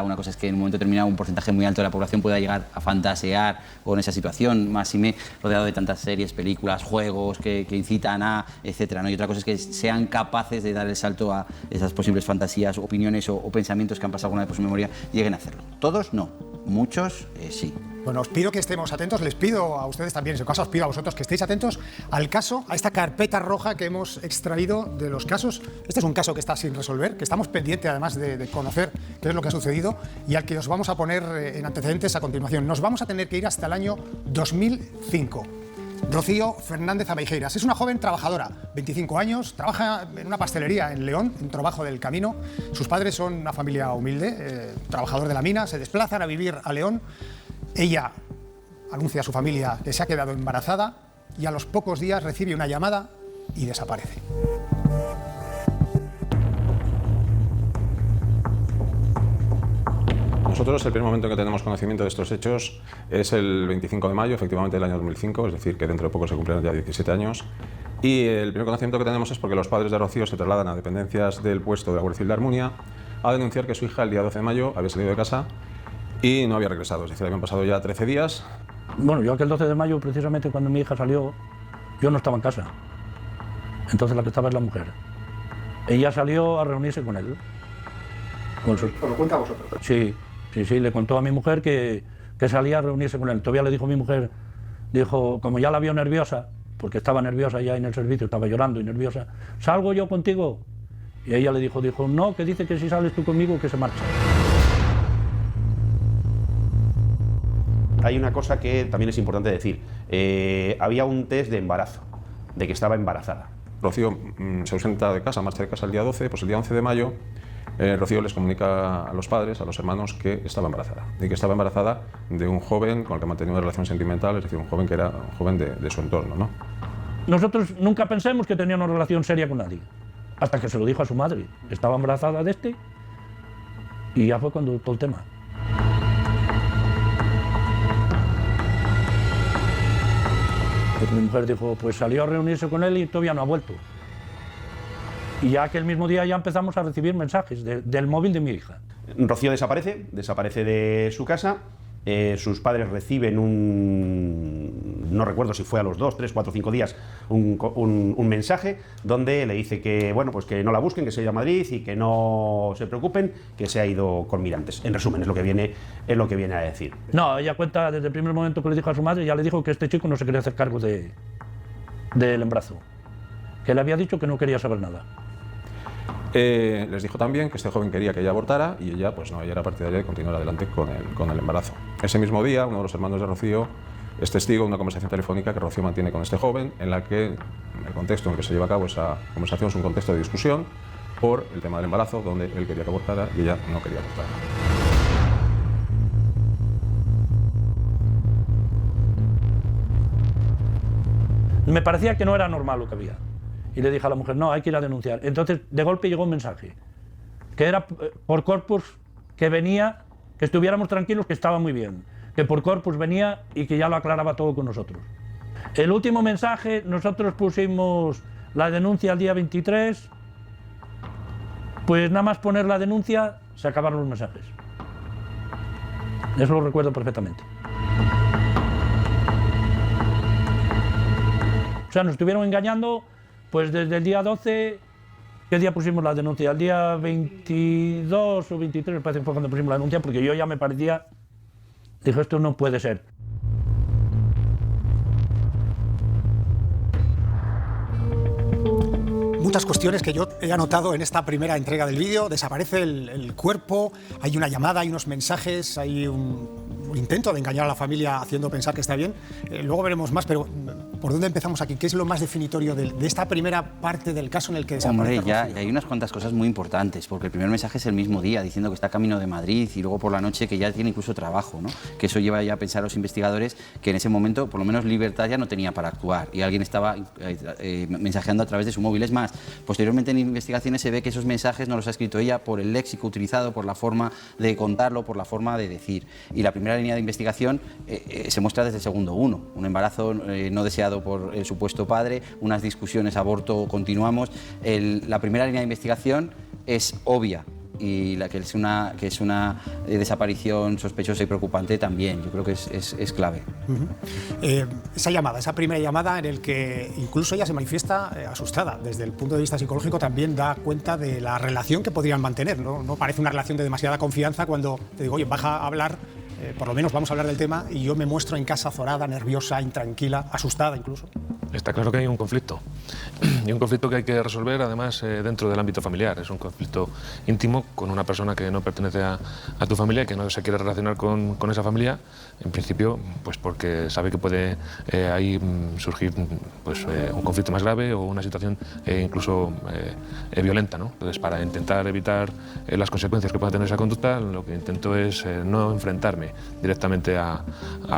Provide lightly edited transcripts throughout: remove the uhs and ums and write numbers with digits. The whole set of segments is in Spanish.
Una cosa es que en un momento determinado un porcentaje muy alto de la población pueda llegar a fantasear con esa situación, más y me rodeado de tantas series, películas, juegos que incitan a, etcétera, ¿no? Y otra cosa es que sean capaces de dar el salto a esas posibles fantasías, opiniones o pensamientos que han pasado alguna vez por su memoria, lleguen a hacerlo. Todos no, muchos sí. Bueno, os pido que estemos atentos, les pido a ustedes también, en su caso os pido a vosotros que estéis atentos al caso, a esta carpeta roja que hemos extraído de los casos. Este es un caso que está sin resolver, que estamos pendientes además de conocer qué es lo que ha sucedido y al que os vamos a poner en antecedentes a continuación. Nos vamos a tener que ir hasta el año 2005. Rocío Fernández Ameijeiras es una joven trabajadora, 25 años, trabaja en una pastelería en León, en Trabajo del Camino. Sus padres son una familia humilde, trabajador de la mina, se desplazan a vivir a León. Ella anuncia a su familia que se ha quedado embarazada y a los pocos días recibe una llamada y desaparece. Nosotros el primer momento en que tenemos conocimiento de estos hechos es el 25 de mayo, efectivamente del año 2005, es decir, que dentro de poco se cumplen ya 17 años. Y el primer conocimiento que tenemos es porque los padres de Rocío se trasladan a dependencias del puesto de la Guardia Civil de Armunia a denunciar que su hija el día 12 de mayo había salido de casa y no había regresado, es decir, habían pasado ya 13 días. Bueno, yo aquel 12 de mayo, precisamente cuando mi hija salió, yo no estaba en casa. Entonces la que estaba es la mujer. Ella salió a reunirse con él. ¿Os lo cuenta a vosotros? Sí, le contó a mi mujer que salía a reunirse con él. Todavía le dijo mi mujer, dijo, como ya la vio nerviosa, porque estaba nerviosa ya en el servicio, estaba llorando y nerviosa, ¿salgo yo contigo? Y ella le dijo, no, que dice que si sales tú conmigo, que se marcha. Hay una cosa que también es importante decir. Había un test de embarazo, de que estaba embarazada. Rocío se ausenta de casa, marcha de casa el día 12, pues el día 11 de mayo Rocío les comunica a los padres, a los hermanos, que estaba embarazada. Y que estaba embarazada de un joven con el que mantenía una relación sentimental, es decir, un joven que era un joven de su entorno, ¿no? Nosotros nunca pensamos que tenía una relación seria con nadie, hasta que se lo dijo a su madre. Estaba embarazada de este y ya fue cuando todo el tema. Pues mi mujer dijo, pues salió a reunirse con él y todavía no ha vuelto. Y ya aquel mismo día ya empezamos a recibir mensajes del móvil de mi hija. Rocío desaparece de su casa. Sus padres reciben no recuerdo si fue a los 2, 3, 4, 5 días, un mensaje donde le dice que, bueno, pues que no la busquen, que se ha ido a Madrid y que no se preocupen, que se ha ido con Mirantes. En resumen, es lo que viene a decir. No, ella cuenta desde el primer momento que le dijo a su madre, ya le dijo que este chico no se quería hacer cargo del embarazo, que le había dicho que no quería saber nada. Les dijo también que este joven quería que ella abortara y ella, pues no, ella era partidaria de continuar adelante con el embarazo. Ese mismo día, uno de los hermanos de Rocío es testigo de una conversación telefónica que Rocío mantiene con este joven, en la que el contexto en el que se lleva a cabo esa conversación es un contexto de discusión por el tema del embarazo, donde él quería que abortara y ella no quería abortar. Me parecía que no era normal lo que había. Y le dije a la mujer, no, hay que ir a denunciar. Entonces, de golpe llegó un mensaje, que era por Corpus, que venía, que estuviéramos tranquilos, que estaba muy bien, que por Corpus venía y que ya lo aclaraba todo con nosotros. El último mensaje, nosotros pusimos la denuncia el día 23, pues nada más poner la denuncia, se acabaron los mensajes. Eso lo recuerdo perfectamente. O sea, nos estuvieron engañando. Pues desde el día 12, ¿qué día pusimos la denuncia? El día 22 o 23, me parece que fue cuando pusimos la denuncia, porque yo ya me parecía, dije, esto no puede ser. Muchas cuestiones que yo he anotado en esta primera entrega del vídeo. Desaparece el cuerpo, hay una llamada, hay unos mensajes, hay un intento de engañar a la familia haciendo pensar que está bien. Luego veremos más, pero ¿por dónde empezamos aquí? ¿Qué es lo más definitorio de esta primera parte del caso en el que desaparece? Hombre, ya hay unas cuantas cosas muy importantes, porque el primer mensaje es el mismo día, diciendo que está camino de Madrid, y luego por la noche que ya tiene incluso trabajo, ¿no? Que eso lleva ya a pensar a los investigadores que en ese momento, por lo menos, libertad ya no tenía para actuar, y alguien estaba mensajeando a través de su móvil. Es más, posteriormente en investigaciones se ve que esos mensajes no los ha escrito ella por el léxico utilizado, por la forma de contarlo, por la forma de decir. Y la primera línea de investigación se muestra desde el segundo uno, un embarazo no deseado por el supuesto padre, unas discusiones, aborto, continuamos. La primera línea de investigación es obvia. y la que es una desaparición sospechosa y preocupante también. Yo creo que es clave. Esa llamada, esa primera llamada en el que incluso ella se manifiesta asustada, desde el punto de vista psicológico también da cuenta de la relación que podrían mantener, ¿no? No parece una relación de demasiada confianza cuando te digo, oye, baja a hablar, por lo menos vamos a hablar del tema, y yo me muestro en casa azorada, nerviosa, intranquila, asustada incluso. Está claro que hay un conflicto, y un conflicto que hay que resolver además dentro del ámbito familiar. Es un conflicto íntimo con una persona que no pertenece a tu familia y que no se quiere relacionar con esa familia, en principio pues porque sabe que puede ahí surgir pues, un conflicto más grave o una situación incluso violenta, ¿no? Entonces, para intentar evitar las consecuencias que pueda tener esa conducta, lo que intento es no enfrentarme directamente a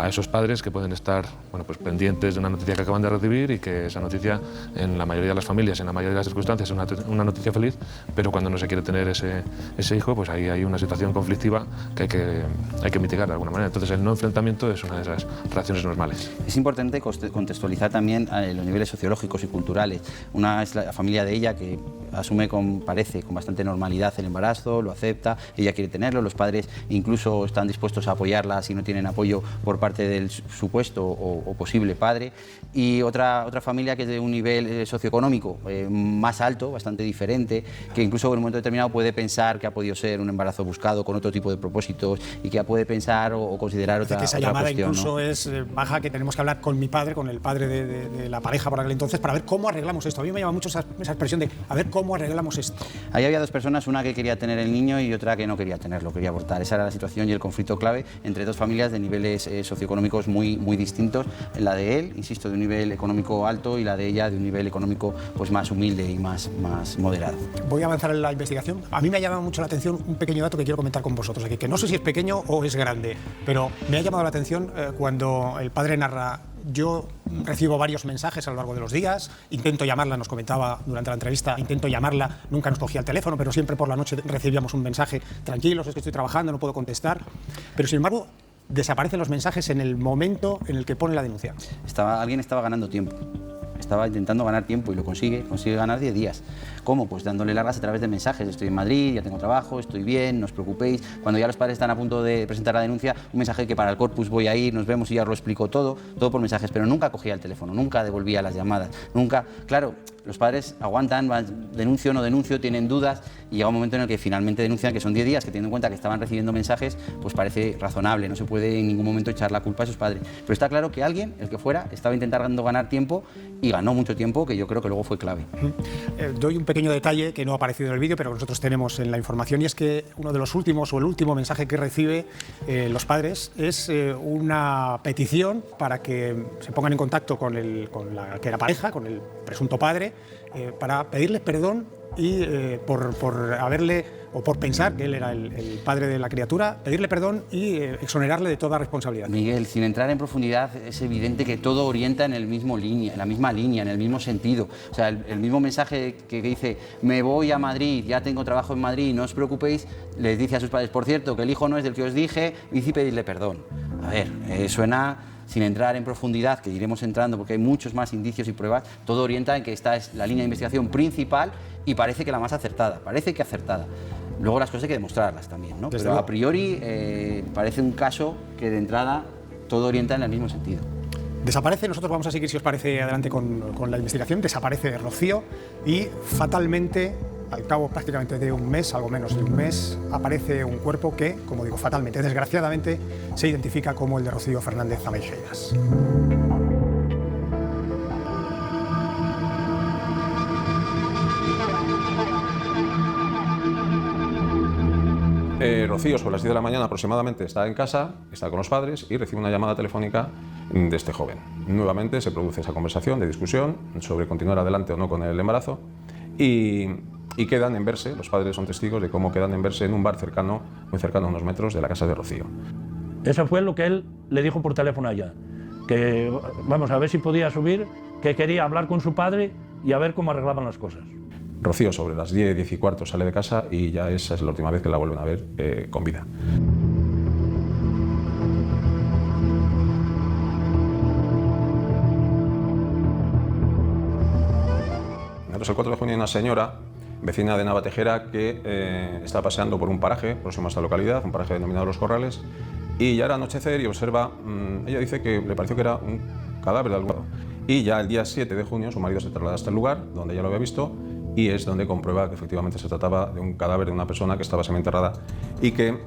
esos padres que pueden estar bueno, pues, pendientes de una noticia que acaban de recibir y que esa noticia en la mayoría de las familias, en la mayoría de las circunstancias es una noticia feliz, pero cuando no se quiere tener ese hijo, pues ahí hay una situación conflictiva que hay que mitigar de alguna manera. Entonces el no enfrentamiento es una de esas reacciones normales. Es importante contextualizar también los niveles sociológicos y culturales. Una es la familia de ella que asume parece con bastante normalidad el embarazo, lo acepta, ella quiere tenerlo, los padres incluso están dispuestos a apoyarla si no tienen apoyo por parte del supuesto o posible padre. Y otra familia que es de un nivel socioeconómico más alto, bastante diferente, que incluso en un momento determinado puede pensar que ha podido ser un embarazo buscado con otro tipo de propósitos y que puede pensar o considerar otra cuestión. Esa llamada incluso, ¿no? es baja, que tenemos que hablar con mi padre, con el padre de la pareja por aquel entonces, para ver cómo arreglamos esto. A mí me llama mucho esa expresión de a ver cómo arreglamos esto. Ahí había dos personas, una que quería tener el niño y otra que no quería tenerlo, quería abortar. Esa era la situación y el conflicto clave entre dos familias de niveles socioeconómicos muy distintos. La de él, insisto, de un nivel económico alto y la de ella de un nivel económico pues más humilde y más moderado. Voy a avanzar en la investigación. A mí me ha llamado mucho la atención un pequeño dato que quiero comentar con vosotros aquí, que no sé si es pequeño o es grande, pero me ha llamado la atención cuando el padre narra: yo recibo varios mensajes a lo largo de los días, intento llamarla, nos comentaba durante la entrevista, intento llamarla, nunca nos cogía el teléfono, pero siempre por la noche recibíamos un mensaje: tranquilos, es que estoy trabajando, no puedo contestar. Pero sin embargo, desaparecen los mensajes en el momento en el que pone la denuncia. Alguien estaba ganando tiempo. Estaba intentando ganar tiempo y lo consigue ganar 10 días. ¿Cómo? Pues dándole largas a través de mensajes: estoy en Madrid, ya tengo trabajo, estoy bien, no os preocupéis. Cuando ya los padres están a punto de presentar la denuncia, un mensaje que para el corpus voy a ir, nos vemos y ya os lo explico todo por mensajes, pero nunca cogía el teléfono, nunca devolvía las llamadas, nunca. Claro, los padres aguantan, denuncio, no denuncio, tienen dudas y llega un momento en el que finalmente denuncian, que son 10 días, que teniendo en cuenta que estaban recibiendo mensajes, pues parece razonable, no se puede en ningún momento echar la culpa a esos padres. Pero está claro que alguien, el que fuera, estaba intentando ganar tiempo y ganó mucho tiempo, que yo creo que luego fue clave. Doy un pequeño detalle que no ha aparecido en el vídeo, pero que nosotros tenemos en la información, y es que uno de los últimos o el último mensaje que recibe los padres es una petición para que se pongan en contacto con la que era pareja, con el presunto padre, para pedirle perdón y por haberle, o por pensar que él era el padre de la criatura, pedirle perdón y exonerarle de toda responsabilidad. Miguel, sin entrar en profundidad, es evidente que todo orienta en la misma línea, en el mismo sentido. O sea, el mismo mensaje que dice: me voy a Madrid, ya tengo trabajo en Madrid, no os preocupéis, les dice a sus padres: por cierto, que el hijo no es del que os dije, y pedirle perdón. A ver, suena... Sin entrar en profundidad, que iremos entrando porque hay muchos más indicios y pruebas, todo orienta en que esta es la línea de investigación principal y parece que la más acertada, Luego las cosas hay que demostrarlas también, ¿no? Pero a priori parece un caso que de entrada todo orienta en el mismo sentido. Desaparece, nosotros vamos a seguir, si os parece, adelante con la investigación. Desaparece Rocío y fatalmente, al cabo prácticamente de un mes, algo menos de un mes, aparece un cuerpo que, como digo, fatalmente, desgraciadamente, se identifica como el de Rocío Fernández Ameixeiras. Rocío, sobre las 10 de la mañana aproximadamente, está en casa, está con los padres y recibe una llamada telefónica de este joven. Nuevamente se produce esa conversación de discusión sobre continuar adelante o no con el embarazo y quedan en verse, los padres son testigos de cómo quedan en verse en un bar cercano, muy cercano a unos metros de la casa de Rocío. Eso fue lo que él le dijo por teléfono a ella, que vamos a ver si podía subir, que quería hablar con su padre y a ver cómo arreglaban las cosas. Rocío sobre las 10, 10 y cuarto sale de casa y ya esa es la última vez que la vuelven a ver con vida. Entonces el 4 de junio hay una señora vecina de Navatejera, que está paseando por un paraje próximo a esta localidad, un paraje denominado Los Corrales, y ya era anochecer y observa, ella dice que le pareció que era un cadáver de algún lado. Y ya el día 7 de junio su marido se traslada hasta el lugar donde ella lo había visto y es donde comprueba que efectivamente se trataba de un cadáver de una persona que estaba semienterrada y que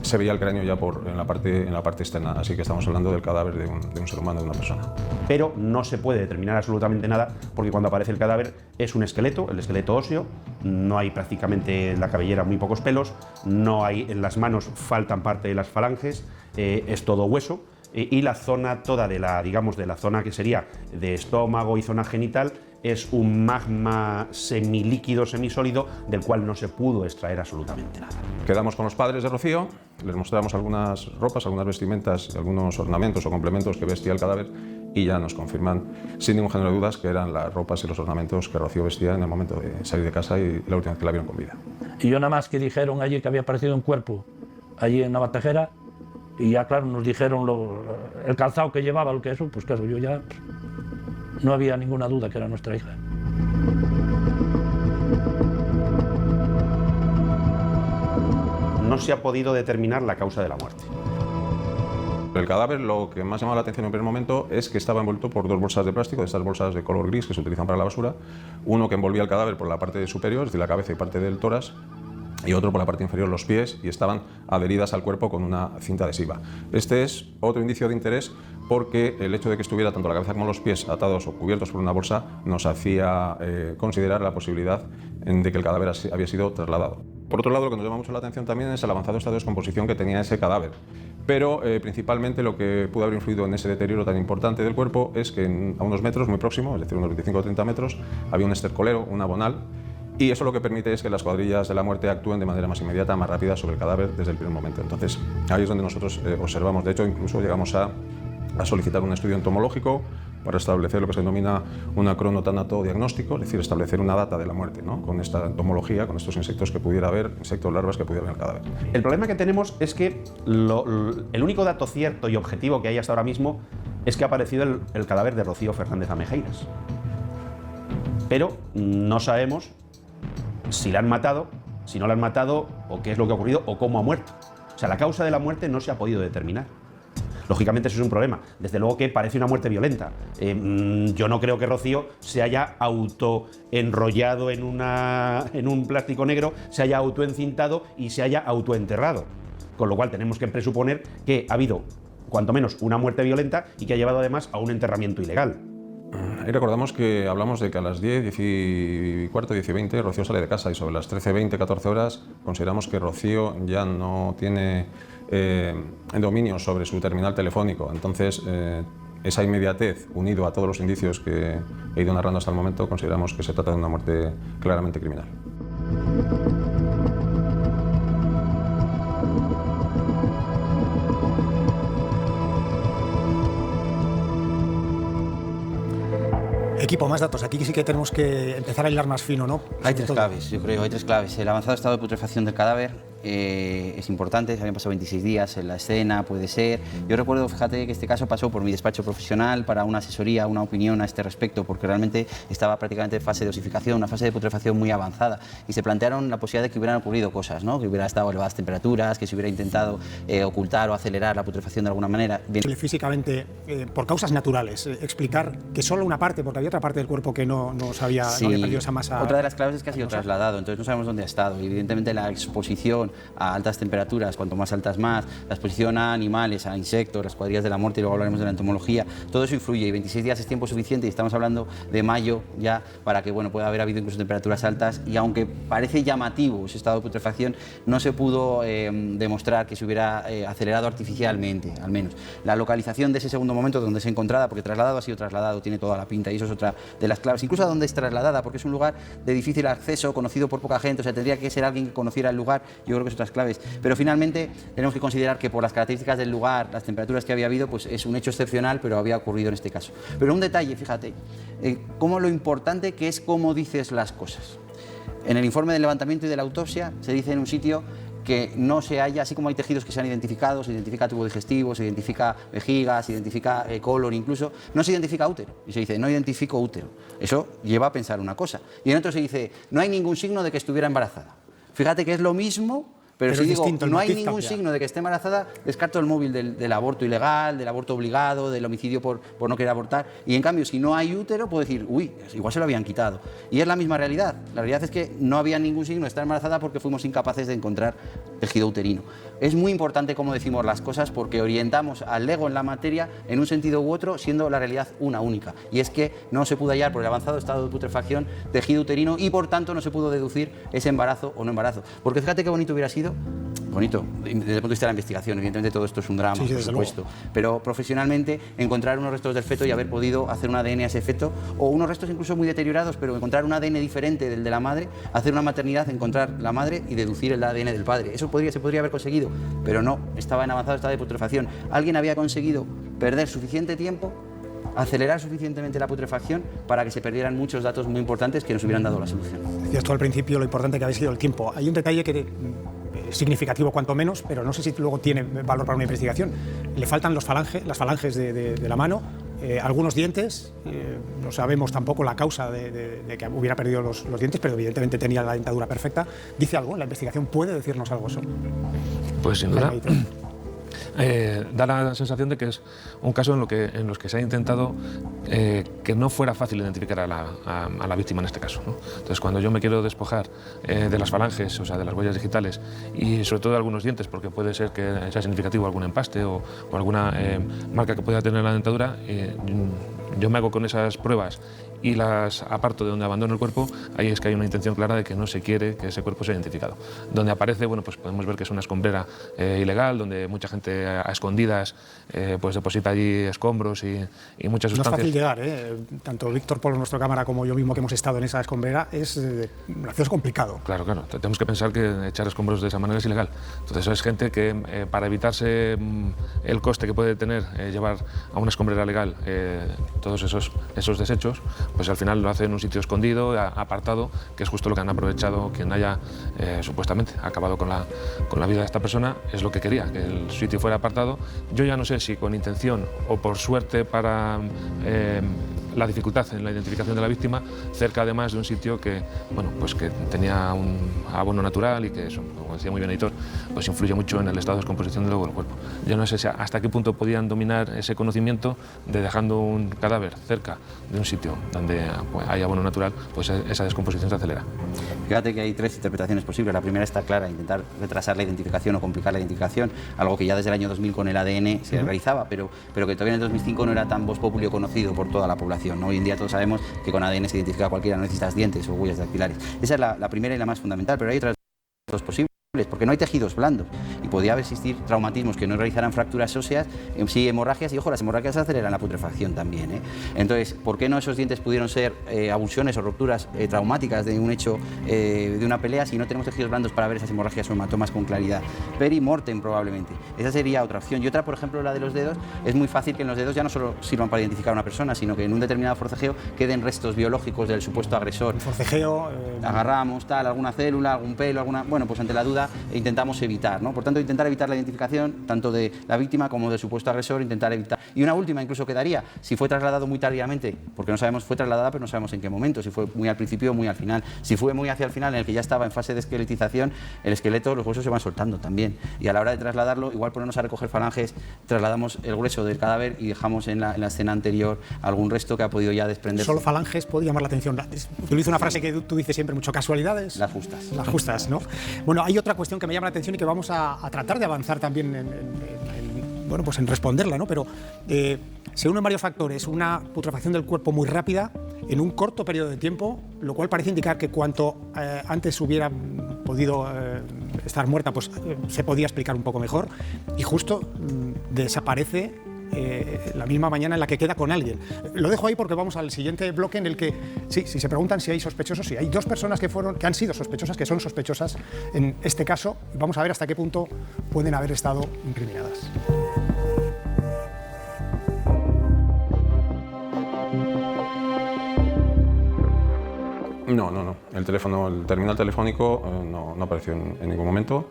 se veía el cráneo ya en la parte externa, así que estamos hablando del cadáver de un ser humano, de una persona. Pero no se puede determinar absolutamente nada porque cuando aparece el cadáver es un esqueleto, el esqueleto óseo, no hay prácticamente en la cabellera muy pocos pelos, no hay en las manos, faltan parte de las falanges, es todo hueso y la zona toda de la zona que sería de estómago y zona genital es un magma semilíquido, semisólido, del cual no se pudo extraer absolutamente nada. Quedamos con los padres de Rocío, les mostramos algunas ropas, algunas vestimentas, algunos ornamentos o complementos que vestía el cadáver y ya nos confirman, sin ningún género de dudas, que eran las ropas y los ornamentos que Rocío vestía en el momento de salir de casa y la última vez que la vieron con vida. Y yo nada más que dijeron allí que había aparecido un cuerpo allí en Navatejera y ya claro, nos dijeron el calzado que llevaba, lo que eso, pues claro, yo ya no había ninguna duda que era nuestra hija. No se ha podido determinar la causa de la muerte. El cadáver, lo que más llamaba la atención en el primer momento es que estaba envuelto por 2 bolsas de plástico, de estas bolsas de color gris que se utilizan para la basura, uno que envolvía el cadáver por la parte superior, es decir, la cabeza y parte del tórax, y otro por la parte inferior, los pies, y estaban adheridas al cuerpo con una cinta adhesiva. Este es otro indicio de interés porque el hecho de que estuviera tanto la cabeza como los pies atados o cubiertos por una bolsa nos hacía considerar la posibilidad de que el cadáver había sido trasladado. Por otro lado, lo que nos llama mucho la atención también es el avanzado estado de descomposición que tenía ese cadáver. Pero principalmente lo que pudo haber influido en ese deterioro tan importante del cuerpo es que a unos metros muy próximos, es decir, unos 25 o 30 metros, había un estercolero, un abonal, y eso lo que permite es que las cuadrillas de la muerte actúen de manera más inmediata, más rápida sobre el cadáver desde el primer momento. Entonces, ahí es donde nosotros observamos, de hecho, incluso llegamos a solicitar un estudio entomológico para establecer lo que se denomina un cronotanatodiagnóstico, es decir, establecer una data de la muerte, ¿no? Con esta entomología, con estos insectos que pudiera haber, insectos larvas que pudiera haber en el cadáver. El problema que tenemos es que el único dato cierto y objetivo que hay hasta ahora mismo es que ha aparecido el cadáver de Rocío Fernández Amejeiras. Pero no sabemos si la han matado, si no la han matado, o qué es lo que ha ocurrido, o cómo ha muerto. O sea, la causa de la muerte no se ha podido determinar. Lógicamente eso es un problema. Desde luego que parece una muerte violenta. Yo no creo que Rocío se haya autoenrollado en un plástico negro, se haya autoencintado y se haya autoenterrado. Con lo cual tenemos que presuponer que ha habido, cuanto menos, una muerte violenta y que ha llevado además a un enterramiento ilegal. Ahí recordamos que hablamos de que a las 10, 10 y cuarto, 10 y 20 Rocío sale de casa y sobre las 13:20, 14 horas consideramos que Rocío ya no tiene dominio sobre su terminal telefónico. Entonces, esa inmediatez, unido a todos los indicios que he ido narrando hasta el momento, consideramos que se trata de una muerte claramente criminal. Equipo, más datos. Aquí sí que tenemos que empezar a hilar más fino, ¿no? Hay 3 claves, yo creo, hay 3 claves. El avanzado estado de putrefacción del cadáver es importante, se habían pasado 26 días en la escena, puede ser. Yo recuerdo, fíjate, que este caso pasó por mi despacho profesional para una asesoría, una opinión a este respecto, porque realmente estaba prácticamente en fase de osificación, una fase de putrefacción muy avanzada, y se plantearon la posibilidad de que hubieran ocurrido cosas, ¿no? Que hubiera estado a elevadas temperaturas, que se hubiera intentado ocultar o acelerar la putrefacción de alguna manera. Físicamente, por causas naturales, explicar que solo una parte, porque había otra parte del cuerpo que no había perdido esa masa. Otra de las claves es que ha sido trasladado, entonces no sabemos dónde ha estado. Y evidentemente la exposición a altas temperaturas, cuanto más altas más, la exposición a animales, a insectos, las cuadrillas de la muerte, y luego hablaremos de la entomología, todo eso influye, y 26 días es tiempo suficiente, y estamos hablando de mayo ya, para que pueda haber habido incluso temperaturas altas, y aunque parece llamativo ese estado de putrefacción, no se pudo demostrar que se hubiera acelerado artificialmente, al menos. La localización de ese segundo momento donde se encontraba, porque trasladado ha sido trasladado, tiene toda la pinta, y eso es otra de las claves, incluso a dónde es trasladada, porque es un lugar de difícil acceso, conocido por poca gente, o sea, tendría que ser alguien que conociera el lugar. Yo creo que es otras claves, pero finalmente tenemos que considerar que por las características del lugar, las temperaturas que había habido, pues es un hecho excepcional, pero había ocurrido en este caso. Pero un detalle, fíjate, cómo lo importante que es cómo dices las cosas. En el informe del levantamiento y de la autopsia se dice en un sitio que no se haya, así como hay tejidos que se han identificado, se identifica tubo digestivo, se identifica vejiga, se identifica colon incluso, no se identifica útero. Y se dice, no identifico útero. Eso lleva a pensar una cosa. Y en otro se dice, no hay ningún signo de que estuviera embarazada. Fíjate que es lo mismo, pero si digo, no hay ningún signo de que esté embarazada, descarto el móvil del aborto ilegal, del aborto obligado, del homicidio por no querer abortar. Y en cambio, si no hay útero, puedo decir, uy, igual se lo habían quitado. Y es la misma realidad. La realidad es que no había ningún signo de estar embarazada porque fuimos incapaces de encontrar tejido uterino. Es muy importante cómo decimos las cosas porque orientamos al ego en la materia en un sentido u otro, siendo la realidad una única. Y es que no se pudo hallar por el avanzado estado de putrefacción tejido uterino y por tanto no se pudo deducir ese embarazo o no embarazo. Porque fíjate qué bonito hubiera sido, bonito, desde el punto de vista de la investigación, evidentemente todo esto es un drama, sí, por supuesto, pero profesionalmente encontrar unos restos del feto y haber podido hacer un ADN a ese feto, o unos restos incluso muy deteriorados, pero encontrar un ADN diferente del de la madre, hacer una maternidad, encontrar la madre y deducir el ADN del padre. Eso se podría haber conseguido, pero no, estaba en avanzado estado de putrefacción. Alguien había conseguido perder suficiente tiempo, acelerar suficientemente la putrefacción para que se perdieran muchos datos muy importantes que nos hubieran dado la solución. Decías tú al principio lo importante que había sido el tiempo. Hay un detalle que es significativo cuanto menos, pero no sé si luego tiene valor para una investigación. Le faltan las falanges de la mano, algunos dientes, no sabemos tampoco la causa de que hubiera perdido los dientes, pero evidentemente tenía la dentadura perfecta. ¿Dice algo? ¿La investigación puede decirnos algo eso? Pues sin duda. Da la sensación de que es un caso en los que se ha intentado que no fuera fácil identificar a la víctima en este caso, ¿no? Entonces, cuando yo me quiero despojar de las falanges, o sea, de las huellas digitales y sobre todo de algunos dientes, porque puede ser que sea significativo algún empaste o alguna marca que pueda tener la dentadura, yo me hago con esas pruebas y las aparto de donde abandono el cuerpo, ahí es que hay una intención clara de que no se quiere que ese cuerpo sea identificado. Donde aparece, bueno, pues podemos ver que es una escombrera ilegal, donde mucha gente a escondidas pues deposita allí escombros y muchas sustancias. No es fácil llegar, tanto Víctor Polo, nuestro cámara, como yo mismo que hemos estado en esa escombrera, es complicado. Claro, tenemos que pensar que echar escombros de esa manera es ilegal. Entonces es gente que para evitarse el coste que puede tener llevar a una escombrera legal todos esos desechos, pues al final lo hace en un sitio escondido, apartado, que es justo lo que han aprovechado quien haya supuestamente acabado con la vida de esta persona, es lo que quería, que el sitio fuera apartado. Yo ya no sé si con intención o por suerte para la dificultad en la identificación de la víctima, cerca además de un sitio que, bueno, pues que tenía un abono natural y que eso, como decía muy bien Aitor, pues influye mucho en el estado de descomposición del cuerpo. Yo no sé hasta qué punto podían dominar ese conocimiento de dejando un cadáver cerca de un sitio donde pues, hay abono natural, pues esa descomposición se acelera. Fíjate que hay tres interpretaciones posibles. La primera está clara, intentar retrasar la identificación o complicar la identificación, algo que ya desde el año 2000 con el ADN se realizaba, pero que todavía en el 2005 no era tan voz populi conocido por toda la población, ¿no? Hoy en día todos sabemos que con ADN se identifica a cualquiera, no necesitas dientes o huellas dactilares. Esa es la primera y la más fundamental, pero hay otras dos posibles, porque no hay tejidos blandos y podía existir traumatismos que no realizaran fracturas óseas, sí hemorragias, y ojo, las hemorragias aceleran la putrefacción también, ¿eh? Entonces, ¿por qué no esos dientes pudieron ser abulsiones o rupturas traumáticas de un hecho, de una pelea, si no tenemos tejidos blandos para ver esas hemorragias o hematomas con claridad? Peri mortem probablemente. Esa sería otra opción. Y otra, por ejemplo, la de los dedos. Es muy fácil que en los dedos ya no solo sirvan para identificar a una persona, sino que en un determinado forcejeo queden restos biológicos del supuesto agresor. El forcejeo... Agarramos alguna célula, algún pelo, alguna... Bueno, pues ante la duda intentamos evitar, ¿no? Por tanto, intentar evitar la identificación tanto de la víctima como del supuesto agresor, intentar evitar. Y una última incluso quedaría, si fue trasladado muy tardíamente, porque no sabemos, fue trasladada pero no sabemos en qué momento, si fue muy al principio o muy al final. Si fue muy hacia el final, en el que ya estaba en fase de esqueletización, el esqueleto, los huesos se van soltando también. Y a la hora de trasladarlo, igual ponernos a recoger falanges, trasladamos el grueso del cadáver y dejamos en la escena anterior algún resto que ha podido ya desprenderse. Solo falanges puede llamar la atención. Utilizo una frase que tú dices siempre mucho, casualidades. Las justas. Las justas, ¿no? Bueno, hay otra cuestión que me llama la atención y que vamos a tratar de avanzar también bueno, pues en responderla, ¿no? Pero se unen varios factores, una putrefacción del cuerpo muy rápida en un corto periodo de tiempo, lo cual parece indicar que cuanto antes hubiera podido estar muerta, pues se podía explicar un poco mejor, y justo desaparece la misma mañana en la que queda con alguien. Lo dejo ahí porque vamos al siguiente bloque en el que, sí, si se preguntan si hay sospechosos, sí, hay dos personas que han sido sospechosas, que son sospechosas en este caso, y vamos a ver hasta qué punto pueden haber estado incriminadas. No. El terminal telefónico no apareció en ningún momento.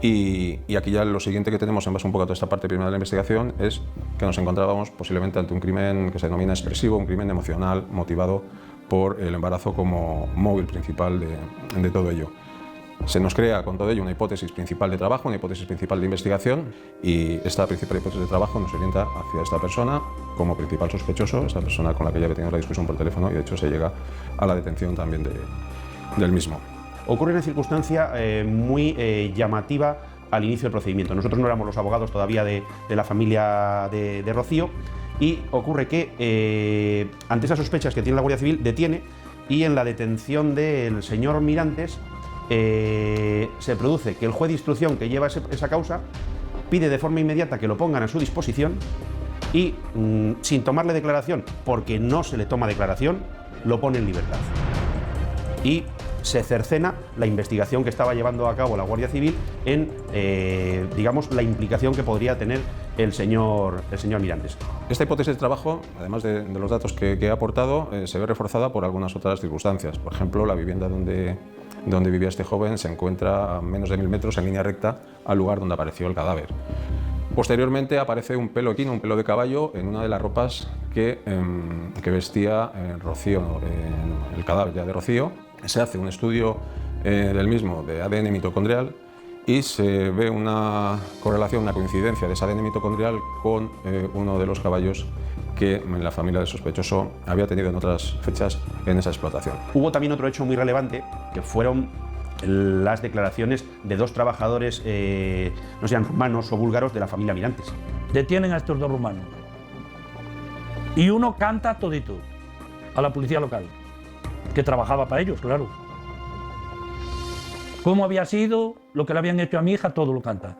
Y aquí ya lo siguiente que tenemos en base un poco a toda esta parte primera de la investigación es que nos encontrábamos posiblemente ante un crimen que se denomina expresivo, un crimen emocional motivado por el embarazo como móvil principal de todo ello. Se nos crea con todo ello una hipótesis principal de trabajo, una hipótesis principal de investigación, y esta principal hipótesis de trabajo nos orienta hacia esta persona como principal sospechoso, esta persona con la que ya había tenido la discusión por teléfono, y de hecho se llega a la detención también del mismo. Ocurre una circunstancia muy llamativa al inicio del procedimiento. Nosotros no éramos los abogados todavía de la familia de Rocío, y ocurre que ante esas sospechas que tiene la Guardia Civil detiene, y en la detención del señor Mirantes se produce que el juez de instrucción que lleva esa causa pide de forma inmediata que lo pongan a su disposición y, sin tomarle declaración, porque no se le toma declaración, lo pone en libertad. Y se cercena la investigación que estaba llevando a cabo la Guardia Civil en, digamos, la implicación que podría tener el señor Mirantes. Esta hipótesis de trabajo, además de los datos que he aportado, se ve reforzada por algunas otras circunstancias. Por ejemplo, la vivienda donde vivía este joven se encuentra a menos de 1000 metros en línea recta al lugar donde apareció el cadáver. Posteriormente aparece un pelo equino, un pelo de caballo, en una de las ropas que vestía Rocío, el cadáver ya de Rocío. Se hace un estudio del mismo de ADN mitocondrial y se ve una correlación, una coincidencia de ese ADN mitocondrial con uno de los caballos que la familia del sospechoso había tenido en otras fechas en esa explotación. Hubo también otro hecho muy relevante, que fueron las declaraciones de dos trabajadores, no sean rumanos o búlgaros, de la familia Mirantes. Detienen a estos dos rumanos y uno canta todito a la policía local, que trabajaba para ellos, claro. Cómo había sido, lo que le habían hecho a mi hija, todo lo canta.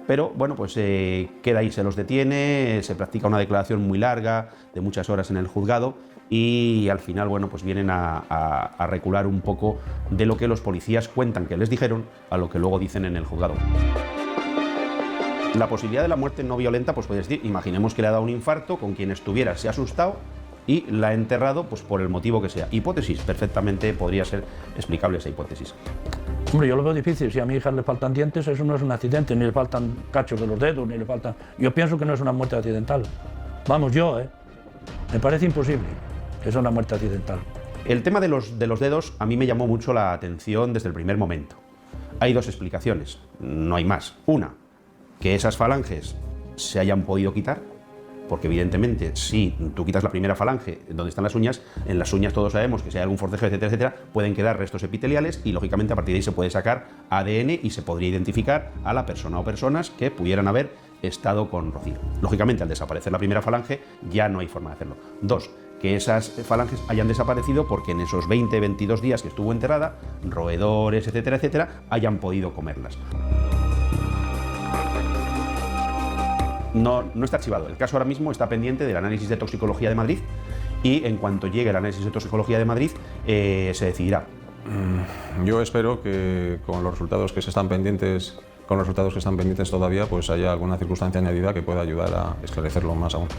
Pero bueno, pues queda ahí, se los detiene, se practica una declaración muy larga, de muchas horas en el juzgado, y al final, bueno, pues vienen a recular un poco de lo que los policías cuentan que les dijeron a lo que luego dicen en el juzgado. La posibilidad de la muerte no violenta, pues puedes decir, imaginemos que le ha dado un infarto, con quien estuviera se ha asustado y la ha enterrado, pues por el motivo que sea. Hipótesis, perfectamente podría ser explicable esa hipótesis. Hombre, yo lo veo difícil. Si a mi hija le faltan dientes, eso no es un accidente, ni le faltan cachos de los dedos, ni le faltan... Yo pienso que no es una muerte accidental. Vamos, me parece imposible que es una muerte accidental. El tema de los dedos a mí me llamó mucho la atención desde el primer momento. Hay dos explicaciones, no hay más. Una, que esas falanges se hayan podido quitar, porque evidentemente si tú quitas la primera falange donde están las uñas, en las uñas todos sabemos que si hay algún forcejeo, etcétera, etcétera, pueden quedar restos epiteliales y lógicamente a partir de ahí se puede sacar ADN y se podría identificar a la persona o personas que pudieran haber estado con Rocío. Lógicamente, al desaparecer la primera falange ya no hay forma de hacerlo. Dos, que esas falanges hayan desaparecido porque en esos 20-22 días que estuvo enterrada, roedores, etcétera, etcétera, hayan podido comerlas. No está archivado. El caso ahora mismo está pendiente del análisis de toxicología de Madrid y en cuanto llegue el análisis de toxicología de Madrid se decidirá. Yo espero que con los resultados que están pendientes todavía, pues haya alguna circunstancia añadida que pueda ayudar a esclarecerlo más aún.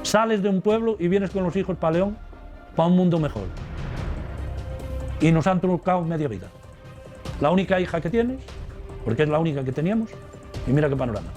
Sales de un pueblo y vienes con los hijos para León, para un mundo mejor. Y nos han truncado media vida. La única hija que tienes, porque es la única que teníamos, y mira qué panorama.